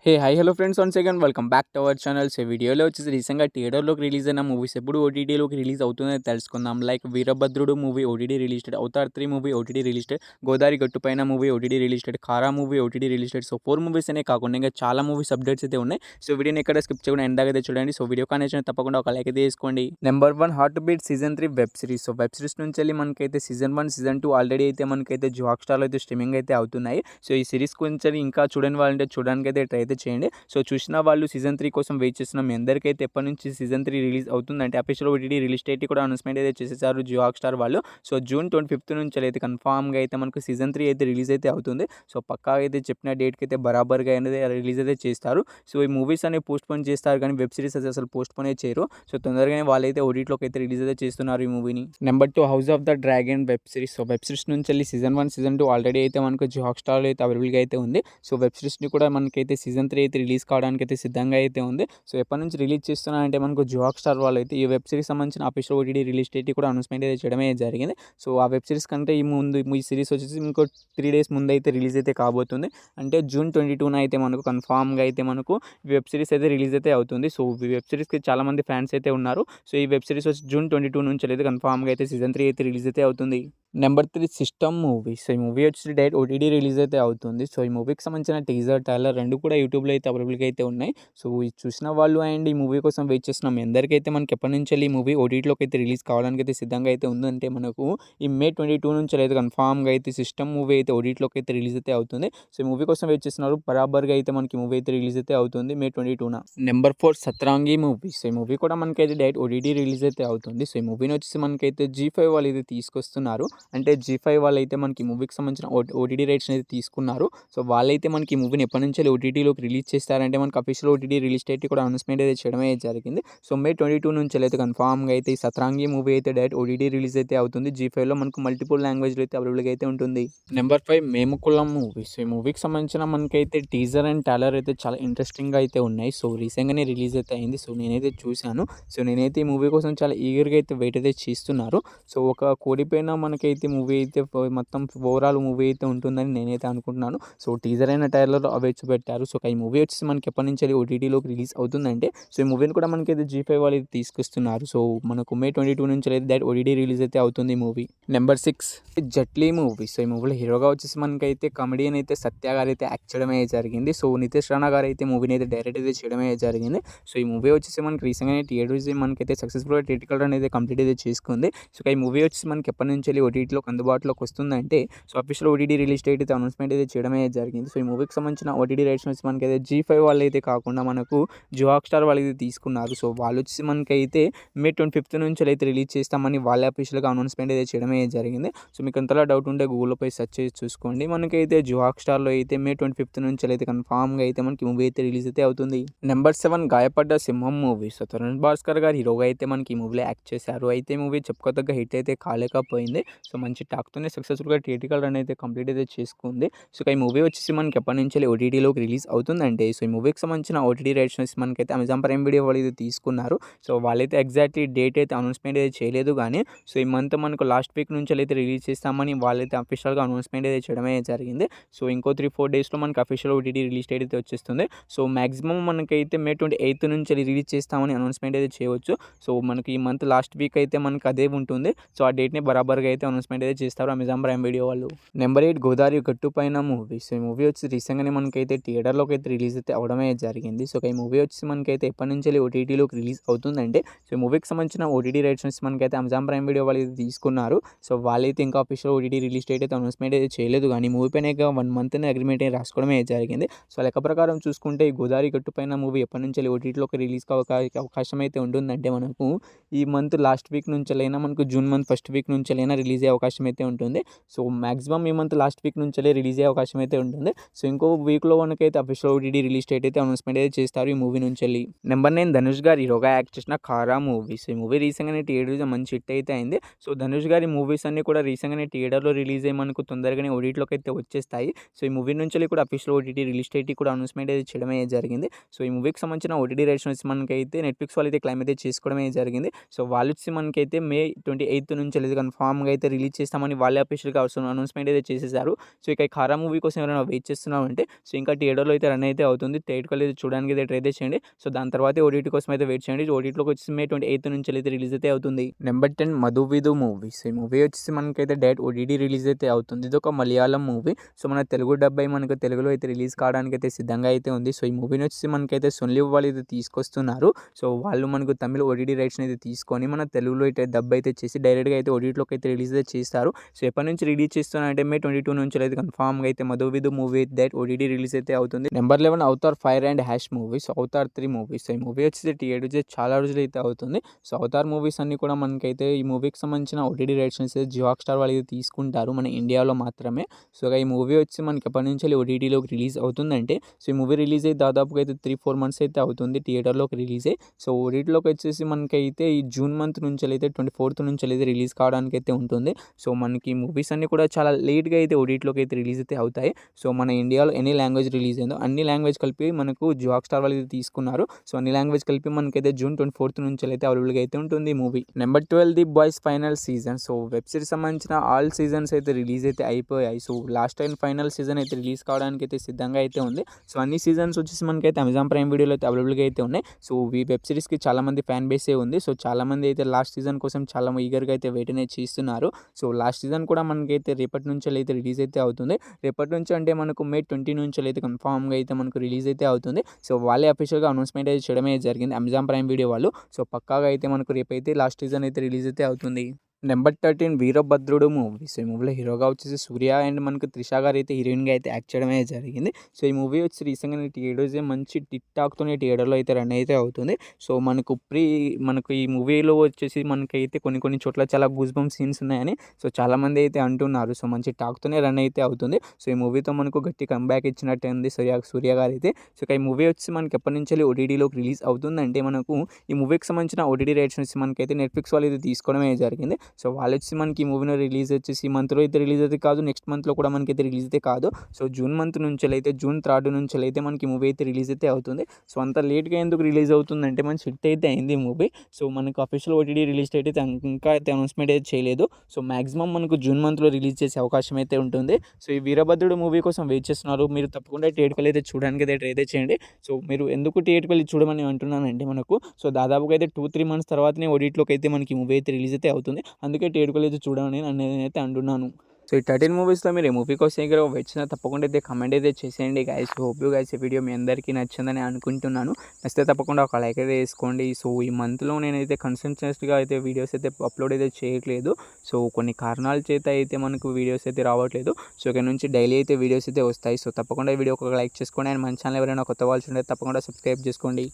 Hey hi hello friends once again welcome back to our channels. ఈ వీడియోలో వచ్చేసి రీసెంట్గా థియేటర్లోకి రిలీజ్ అయిన మూవీస్ ఎప్పుడు ఓటీటీలోకి రిలీజ్ అవుతుందని తెలుసుకుందాం. Like Veerabhadrudu movie OTT released, Avatar 3 movie OTT released, Godari Gattupaina movie OTT released, Kaara movie OTT released. So 4 movies అనే కాకుండా ఇంకా చాలా మూవీస్ అప్డేట్స్ అయితే ఉన్నాయి. సో వీడియోని ఎక్కడ స్కిప్ చేయకుండా ఎండ్ దాకా అయితే చూడండి. సో వీడియో కానీ తప్పకుండా ఒక లైక్ అయితే చేసుకోండి. Number 1 heart beat season 3 web series. So web series నుంచి వెళ్ళి మనకైతే సీజన్ 1 సీజన్ 2 ఆల్రెడీ అయితే మనకైతే జియో హాట్‌స్టార్లో అయితే స్ట్రీమింగ్ అయితే అవుతున్నాయి. సో ఈ సిరీస్ గురించి ఇంకా చూడని వాళ్ళంటే చూడడానికి అయితే ట్రై అయితే చేయండి. సో చూసిన వాళ్ళు సీజన్ 3 కోసం వెయిట్ చేస్తున్నాం. మీ అందరికైతే ఎప్పటి నుంచి సీజన్ 3 రిలీజ్ అవుతుందంటే అఫీషియల్ ఓటీటీ రిలీజ్ డేట్ కూడా అనౌన్స్మెంట్ అయితే చేసేసారు జియో హాట్‌స్టార్ వాళ్ళు. సో జూన్ 25 నుంచి అయితే కన్ఫామ్‌గా అయితే మనకు సీజన్ 3 అయితే రిలీజ్ అయితే అవుతుంది. సో పక్కా అయితే చెప్పిన డేట్‌కి అయితే బరాబర్‌గా అనేది రిలీజ్ అయితే చేస్తారు. సో ఈ మూవీస్ అనేవి పోస్ట్‌పోన్ చేస్తారు కానీ వెబ్ సిరీస్ అయితే అసలు పోస్ట్‌పోనే చేయరు. సో తొందరగానే వాళ్ళైతే ఓటీటీలోకి అయితే రిలీజ్ అయితే చేస్తున్నారు ఈ మూవీని. Number 2 house of the dragon web series. So web series నుంచి వెళ్ళి సీజన్ 1 సీజన్ 2 ఆల్రెడీ అయితే మనకు జియో హాట్‌స్టార్లో అయితే అవైలబుల్‌గా అయితే ఉంది. సో వెబ్ సిరీస్‌ని కూడా మనకైతే సీజన్ 3 అయితే రిలీజ్ కావడానికి అయితే సిద్ధంగా అయితే ఉంది. సో ఎప్పటి నుంచి రిలీజ్ చేస్తున్నారంటే మనకు జియో హాట్‌స్టార్ వాళ్ళు అయితే ఈ వెబ్ సిరీస్ సంబంధించిన అఫీషియల్ ఓటీటీ రిలీజ్ డేట్ కూడా అనౌన్స్మెంట్ అయితే చేయడమే జరిగింది. సో ఆ వెబ్ సిరీస్ కంటే ఈ సిరీస్ వచ్చేసి ఇంకో 3 డేస్ ముందు అయితే రిలీజ్ అయితే కాబోతుంది. అంటే జూన్ 22న అయితే మనకు కన్ఫామ్‌గా అయితే మనకు వెబ్ సిరీస్ అయితే రిలీజ్ అయితే అవుతుంది. సో ఈ వెబ్ సిరీస్‌కి చాలామంది ఫ్యాన్స్ అయితే ఉన్నారు. సో ఈ వెబ్ సిరీస్ వచ్చి జూన్ 22 నుంచి అయితే కన్ఫామ్‌గా అయితే సీజన్ 3 అయితే రిలీజ్ అయితే అవుతుంది. Number 3 system movie. సో ఈ మూవీ వచ్చి డైరెక్ట్ ఓటీటీ రిలీజ్ అయితే అవుతుంది. సో ఈ మూవీకి సంబంధించిన టీజర్, ట్రైలర్ 2 కూడా యూట్యూబ్‌లో అయితే అవైలబుల్‌గా అయితే ఉన్నాయి. సో ఇది చూసిన వాళ్ళు అండ్ ఈ మూవీ కోసం వెయిట్ చేస్తున్నాం. మీ అందరికైతే మనకి ఎప్పటి నుంచి ఈ మూవీ ఓటీటీలోకి అయితే రిలీజ్ కావడానికి అయితే సిద్ధంగా అయితే ఉందంటే మనకు ఈ మే 22 నుంచి అయితే కన్ఫామ్‌గా అయితే సిస్టమ్ మూవీ అయితే ఓటీటీలోకి అయితే రిలీజ్ అయితే అవుతుంది. సో ఈ మూవీ కోసం వెయిట్ చేస్తున్నారు. బరాబర్‌గా అయితే మనకి మూవీ అయితే రిలీజ్ అయితే అవుతుంది మే 22న. Number 4 Satrangi movie. సో ఈ మూవీ కూడా మనకైతే డైరెక్ట్ ఓటీటీ రిలీజ్ అయితే అవుతుంది. సో ఈ మూవీని వచ్చేసి మనకైతే జీ5 వాళ్ళు అయితే తీసుకొస్తున్నారు. అంటే జీ5 వాళ్ళైతే మనకి మూవీకి సంబంధించిన ఓటీటీ రైట్స్ అయితే తీసుకున్నారు. సో వాళ్ళైతే మనకి మూవీని ఎప్పటి నుంచి ఓటీటీలోకి రిలీజ్ చేస్తారంటే మనకి అఫీషియల్ ఓటీటీ రిలీజ్ డేట్ కూడా అనౌన్స్మెంట్ అయితే చేయడమే జరిగింది. సో మే 22 నుంచి అయితే కన్ఫామ్‌గా అయితే ఈ సత్రాంగి మూవీ అయితే డైరెక్ట్ ఓటీటీ రిలీజ్ అయితే అవుతుంది. జీ5లో మనకు మల్టిపుల్ లాంగ్వేజ్లో అయితే అవైలబుల్‌గా అయితే ఉంటుంది. నెంబర్ 5 మేము కులం మూవీ. సో ఈ మూవీకి సంబంధించిన మనకైతే టీజర్ అండ్ ట్రైలర్ అయితే చాలా ఇంట్రెస్టింగ్‌గా అయితే ఉన్నాయి. సో రీసెంట్‌గానే రిలీజ్ అయితే అయింది. సో నేనైతే చూశాను. సో నేనైతే ఈ మూవీ కోసం చాలా ఈగర్‌గా అయితే వెయిట్ అయితే చేస్తున్నారు. సో ఒక కోడిపైన మనకైతే మూవీ అయితే మొత్తం ఓవరాల్ మూవీ అయితే ఉంటుందని నేనైతే అనుకుంటున్నాను. సో టీజర్ అయిన ట్రైలర్ అవి చూపెట్టారు. సో ఈ మూవీ వచ్చేసి మనకి ఎప్పటి నుంచి ఓటీటీలోకి రిలీజ్ అవుతుందంటే సో ఈ మూవీని కూడా మనకైతే జీ5 వాళ్ళు అయితే తీసుకొస్తున్నారు. సో మనకు మే 22 నుంచి అయితే డైరెక్ట్ ఓటీటీ రిలీజ్ అయితే అవుతుంది ఈ movie. Number 6 Jetlee movie. So ఈ మూవీలో హీరోగా వచ్చేసి మనకైతే కమెడియన్ అయితే సత్య గారు అయితే యాక్ట్ చేయడమే జరిగింది. సో నితీష్ రాణా గారు అయితే మూవీని అయితే డైరెక్ట్ అయితే చేయడమే జరిగింది. సో ఈ మూవీ వచ్చేసి మనకి రీసెంట్‌గానే థియేటర్స్ మనకైతే సక్సెస్ఫుల్‌గా థియేట్రికల్ రన్ అయితే కంప్లీట్ అయితే చేసుకుంది. సో ఈ మూవీ వచ్చేసి మనకి ఎప్పటి నుంచి ఓటీటీలోకి అందుబాటులోకి వస్తుందంటే so official OTT release date అయితే అనౌన్స్మెంట్ అయితే చేయడమే జరిగింది. సో ఈ మూవీకి సంబంధించిన ఓటీటీ రైట్స్ వచ్చి మనకైతే జీ5 వాళ్ళు అయితే కాకుండా మనకు జియో హాట్‌స్టార్ వాళ్ళు అయితే తీసుకున్నారు. సో వాళ్ళు వచ్చేసి మనకైతే మే 25 నుంచి అయితే రిలీజ్ చేస్తామని వాళ్ళే అఫీషియల్‌గా అనౌన్స్మెంట్ అయితే చేయడమే జరిగింది. సో మీకు అంతలా డౌట్ ఉంటే గూగుల్‌లో పోయి సెర్చ్ చేసి చూసుకోండి. మనకైతే జియో హాట్‌స్టార్లో అయితే మే 25 నుంచి అయితే కన్ఫామ్‌గా అయితే మనకి మూవీ అయితే రిలీజ్ అయితే అవుతుంది. నెంబర్ 7 గాయపడ్డ సింహం మూవీ. సో తరుణ్ భాస్కర్ గారు హీరోగా అయితే మనకి ఈ మూవీలో యాక్ట్ చేశారు. అయితే మూవీ చెప్పుకోదగ్గ హిట్ అయితే కాలేకపోయింది. సో మంచి టాక్‌తోనే సక్సెస్ఫుల్‌గా థియేట్రికల్ రన్ అయితే కంప్లీట్ అయితే చేసుకుంది. సో ఈ మూవీ వచ్చేసి మనకి ఎప్పటి నుంచి ఓటీటీలోకి రిలీజ్ అవుతుందంటే సో ఈ మూవీకి సంబంధించిన ఓటీటీ రైట్స్ వచ్చి మనకైతే అమెజాన్ ప్రైమ్ వీడియో వాళ్ళు అయితే తీసుకున్నారు. సో వాళ్ళైతే ఎగ్జాక్ట్లీ డేట్ అయితే అనౌన్స్మెంట్ అయితే చేయలేదు కానీ సో ఈ మంత్ మనకు లాస్ట్ వీక్ నుంచి అయితే రిలీజ్ చేస్తామని వాళ్ళైతే అఫీషియల్‌గా అనౌన్స్మెంట్ అయితే చేయడమే జరిగింది. సో ఇంకో 3-4 డేస్‌లో మనకి అఫీషియల్ ఓటీటీ రిలీజ్ డేట్ అయితే వచ్చేస్తుంది. సో మాక్సిమం మనకైతే మే 28 నుంచి రిలీజ్ చేస్తామని అనౌన్స్మెంట్ అయితే చేయవచ్చు. సో మనకి ఈ మంత్ లాస్ట్ వీక్ అయితే మనకి అదే ఉంటుంది. సో ఆ డేట్‌ని బరాబర్‌గా అయితే అనౌన్స్మెంట్ అయితే చేస్తారు అమెజాన్ ప్రైమ్ వీడియో వాళ్ళు. Number 8 Godari Gattupaina movie. So ఈ మూవీ వచ్చి రీసెంట్‌గానే మనకైతే థియేటర్‌లోకి అయితే రిలీజ్ అయితే అవ్వడమే జరిగింది. సో ఈ మూవీ వచ్చి మనకైతే ఎప్పటి నుంచి ఓటీటీలోకి రిలీజ్ అవుతుందంటే సో ఈ మూవీకి సంబంధించిన ఓటీటీ రైట్స్ వచ్చి మనకైతే అమెజాన్ ప్రైమ్ వీడియో వాళ్ళు అయితే తీసుకున్నారు. సో వాళ్ళైతే ఇంకా అఫీషియల్ ఓటీటీ రిలీజ్ డేట్ అయితే అనౌన్స్మెంట్ అయితే చేయలేదు కానీ మూవీ పైన 1 మంత్ అగ్రిమెంట్ అయితే రాసుకోవడమే జరిగింది. సో లెక్క ప్రకారం చూసుకుంటే ఈ గోదారి గట్టుపైన మూవీ ఎప్పటి నుంచి ఓటీటీలోకి రిలీజ్ అవకాశం అయితే ఉంటుందంటే మనకు ఈ మంత్ లాస్ట్ వీక్ నుంచెలైనా మనకు జూన్ మంత్ ఫస్ట్ వీక్ నుంచెలైనా రిలీజ్ అయ్యే అవకాశం అయితే ఉంటుంది. సో మాక్సిమం ఈ మంత్ లాస్ట్ వీక్ నుంచెలే రిలీజ్ అయ్యే అవకాశం అయితే ఉంటుంది. సో ఇంకో వీక్లో మనకైతే అఫీషియల్ ఓటీటీ రిలీజ్ డేట్ అయితే అనౌన్స్మెంట్ అయితే చేస్తారు ఈ మూవీ నుంచెల్లి. నెంబర్ 9 ధనుష్ గారు హీరోగా యాక్ట్ చేసిన కారా మూవీ. సో ఈ మూవీ రీసెంట్‌గానే థియేటర్‌లో మంచి హిట్ అయితే అయింది. సో ధనుష్ గారి మూవీస్ అన్నీ కూడా రీసెంట్‌గానే థియేటర్‌లో రిలీజ్ అయ్యి మనకు తొందరగానే ఓటీటీలోకి అయితే వచ్చేస్తాయి. సో ఈ మూవీ నుంచి కూడా అఫీషియల్ ఓటీటీ రిలీజ్ డేట్ కూడా అనౌన్స్మెంట్ అయితే చేయడమే జరిగింది. సో ఈ మూవీకి సంబంధించిన ఓటీటీ రైట్స్ వచ్చి మనకైతే నెట్‌ఫ్లిక్స్ వాళ్ళు అయితే క్లెయిమ్ అయితే చేసుకోవడమే జరిగింది. సో వాళ్ళు వచ్చి మనకైతే మే 28 నుంచి కన్ఫామ్‌గా అయితే రిలీజ్ చేస్తామని వాళ్ళే అఫీషియల్‌గా అనౌన్స్‌మెంట్ అయితే చేసేసారు. సో ఇక ఈ 'కారా' మూవీ కోసం ఎవరైనా వెయిట్ చేస్తున్నారంటే సో ఇంకా థియేటర్‌లో అయితే రన్ అయితే అవుతుంది. థియేటర్‌కెళ్ళి చూడడానికి అయితే ట్రై అయితే చేయండి. సో దాని తర్వాతే ఓటీటీ కోసం అయితే వెయిట్ చేయండి. ఓటీటీలోకి వచ్చేసి మే 28 నుంచి అయితే రిలీజ్ అయితే అవుతుంది. Number 10 'Madhuvidhu' movie. సో ఈ మూవీ వచ్చేసి మనకైతే డైరెక్ట్ ఓటీటీ రిలీజ్ అయితే అవుతుంది. ఇది ఒక మలయాళం మూవీ. సో మన తెలుగు డబ్ అయి మనకు తెలుగులో అయితే రిలీజ్ కావడానికి అయితే సిద్ధంగా అయితే ఉంది. సో ఈ మూవీని వచ్చేసి మనకైతే సోనీ లివ్ వాళ్ళు అయితే తీసుకొస్తున్నారు. సో వాళ్ళు మనకు తమిళ ఓటీటీ రైట్స్‌ని అయితే తీసుకొని మన తెలుగులో అయితే డబ్ అయితే చేసి డైరెక్ట్‌గా అయితే ఓటీటీలోకి అయితే రిలీజ్ అయితే చేస్తారు. సో ఎప్పటి నుంచి రిలీజ్ చేస్తున్నారంటే మే 22 నుంచి అయితే కన్ఫర్మ్‌గా అయితే 'మధువిధు' మూవీ డైరెక్ట్ ఓటీటీ రిలీజ్ అయితే అవుతుంది. Number 11 'Avatar fire and hash' movie. So 'Avatar 3' movie. So ఈ మూవీ వచ్చేసి థియేటర్ చాలా రోజులు అయితే అవుతుంది. సో 'అవతార్' మూవీస్ అన్నీ కూడా మనకైతే ఈ మూవీకి సంబంధించిన ఓటీటీ రైట్స్‌ని అయితే జియో హాట్‌స్టార్ వాళ్ళు అయితే తీసుకుంటారు మన ఇండియాలో మాత్రమే. సో ఈ మూవీ వచ్చి మనకి ఎప్పటి నుంచి ఓటీటీలోకి రిలీజ్ అవుతుందంటే సో ఈ మూవీ రిలీజ్ అయ్యి దాదాపుగా అయితే 3-4 మంత్స్ అయితే అవుతుంది థియేటర్‌లోకి రిలీజ్ అయ్యి. సో ఓటీటీలోకి వచ్చేసి మనకైతే ఈ జూన్ మంత్ నుంచి అయితే 24th నుంచి అయితే రిలీజ్ కావడానికి అయితే ఉంటుంది. సో మనకి మూవీస్ అన్నీ కూడా చాలా లేట్‌గా అయితే ఓటీటీలోకి అయితే రిలీజ్ అయితే అవుతాయి. సో మన ఇండియాలో ఎన్ని లాంగ్వేజ్ రిలీజ్ అయిందో అన్ని లాంగ్వేజ్ కలిపి మనకు జియో హాట్‌స్టార్ వాళ్ళు తీసుకున్నారు. సో అన్ని లాంగ్వేజ్ కలిపి మనకైతే జూన్ 24th నుంచి అయితే అవైలబుల్‌గా అయితే ఉంటుంది ఈ movie. Number 12 the boys final season. So web series సంబంధించిన ఆల్ సీజన్స్ అయితే రిలీజ్ అయితే అయిపోయాయి. So last and final season అయితే రిలీజ్ కావడానికి అయితే సిద్ధంగా అయితే ఉంది. సో అన్ని సీజన్స్ వచ్చేసి మనకైతే అమెజాన్ ప్రైమ్ వీడియోలో అయితే అవైలబుల్‌గా అయితే ఉన్నాయి. సో ఈ వెబ్ సిరీస్‌కి చాలామంది ఫ్యాన్ బేసే ఉంది. సో చాలామంది అయితే లాస్ట్ సీజన్ కోసం చాలా ఈగర్‌గా అయితే వెయిట్ అనేది చేస్తున్నారు. సో లాస్ట్ సీజన్ కూడా మనకైతే రేపటి నుంచి అయితే రిలీజ్ అయితే అవుతుంది. రేపటి నుంచి అంటే మనకు మే 20 నుంచి అయితే కన్ఫర్మ్‌గా అయితే మనకు రిలీజ్ అయితే అవుతుంది. సో వాళ్ళే అఫీషియల్‌గా అనౌన్స్‌మెంట్ అయితే చేయడమే జరిగింది అమెజాన్ ప్రైమ్ వీడియో వాళ్ళు. సో పక్కాగా అయితే మనకు రేపైతే లాస్ట్ సీజన్ అయితే రిలీజ్ అయితే అవుతుంది. నెంబర్ 13 వీరభద్రుడు మూవీ. సో ఈ మూవీలో హీరోగా వచ్చేసి సూర్య అండ్ మనకు త్రిష గారు అయితే హీరోయిన్‌గా అయితే యాక్ట్ చేయడమే జరిగింది. సో ఈ మూవీ వచ్చి రీసెంట్‌గా ఈరోజే మంచి టిక్ టాక్‌తోనే థియేటర్‌లో అయితే రన్ అయితే అవుతుంది. సో మనకు ఈ మూవీలో వచ్చేసి మనకైతే కొన్ని చోట్ల చాలా గూస్ బంప్ సీన్స్ ఉన్నాయని సో చాలామంది అయితే అంటున్నారు. సో మంచి టాక్‌తోనే రన్ అయితే అవుతుంది. సో ఈ మూవీతో మనకు గట్టి కంబ్యాక్ ఇచ్చినట్టే ఉంది సూర్య గారు అయితే. సో ఈ మూవీ వచ్చి మనకి ఎప్పటి నుంచి ఓటీటీలోకి రిలీజ్ అవుతుందంటే మనకు ఈ మూవీకి సంబంధించిన ఓటీటీ రైట్స్ వచ్చి మనకైతే నెట్‌ఫ్లిక్స్ వాళ్ళు అయితే తీసుకోవడమే జరిగింది. సో వాళ్ళు వచ్చి మనకి ఈ మూవీని రిలీజ్ వచ్చేసి ఈ మంత్లో అయితే రిలీజ్ అయితే కాదు. నెక్స్ట్ మంత్లో కూడా మనకైతే రిలీజ్ అయితే కాదు. సో జూన్ మంత్ నుంచి అయితే జూన్ 3 నుంచి అయితే మనకి మూవీ అయితే రిలీజ్ అయితే అవుతుంది. సో అంత లేట్‌గా ఎందుకు రిలీజ్ అవుతుందంటే మంచి హిట్ అయితే అయింది ఈ మూవీ. సో మనకు అఫీషియల్ ఓటీటీ రిలీజ్ డేట్ అయితే ఇంకా అయితే అనౌన్స్‌మెంట్ అయితే చేయలేదు. సో మాక్సిమం మనకు జూన్ మంత్లో రిలీజ్ చేసే అవకాశం అయితే ఉంటుంది. సో ఈ వీరభద్రుడు మూవీ కోసం వెయిట్ చేస్తున్నారు. మీరు తప్పకుండా థియేటర్‌కెళ్ళి అయితే చూడడానికి అయితే ట్రై అయితే చేయండి. సో మీరు ఎందుకు థియేటర్‌కెళ్ళి చూడమని అంటున్నానంటే మనకు సో దాదాపుగా అయితే 2-3 మంత్స్ తర్వాతనే ఓటీటీలోకి అయితే మనకి మూవీ అయితే రిలీజ్ అయితే అవుతుంది. అందుకే థియేటర్‌కెళ్ళి అయితే చూడమని నేనైతే అంటున్నాను. సో ఈ 13 మూవీస్‌లో మీరు ఏ మూవీ కోసం వెయిట్ చేసినా తప్పకుండా అయితే కామెంట్ అయితే చేసేయండి గైస్. హోప్ యూ గైస్ ఈ వీడియో మీ అందరికీ నచ్చిందని అనుకుంటున్నాను. నచ్చితే తప్పకుండా ఒక లైక్ అయితే వేసుకోండి. సో ఈ మంత్లో నేనైతే కన్సిస్టెంట్‌గా అయితే వీడియోస్ అయితే అప్లోడ్ అయితే చేయట్లేదు. సో కొన్ని కారణాల చేత అయితే మనకు వీడియోస్ అయితే రావట్లేదు. సో ఇక్కడ నుంచి డైలీ అయితే వీడియోస్ అయితే వస్తాయి. సో తప్పకుండా ఈ వీడియో ఒక లైక్ చేసుకోండి. అండ్ మన ఛానల్ ఎవరైనా కొత్త వాళ్ళు ఉంటే తప్పకుండా సబ్స్క్రైబ్ చేసుకోండి.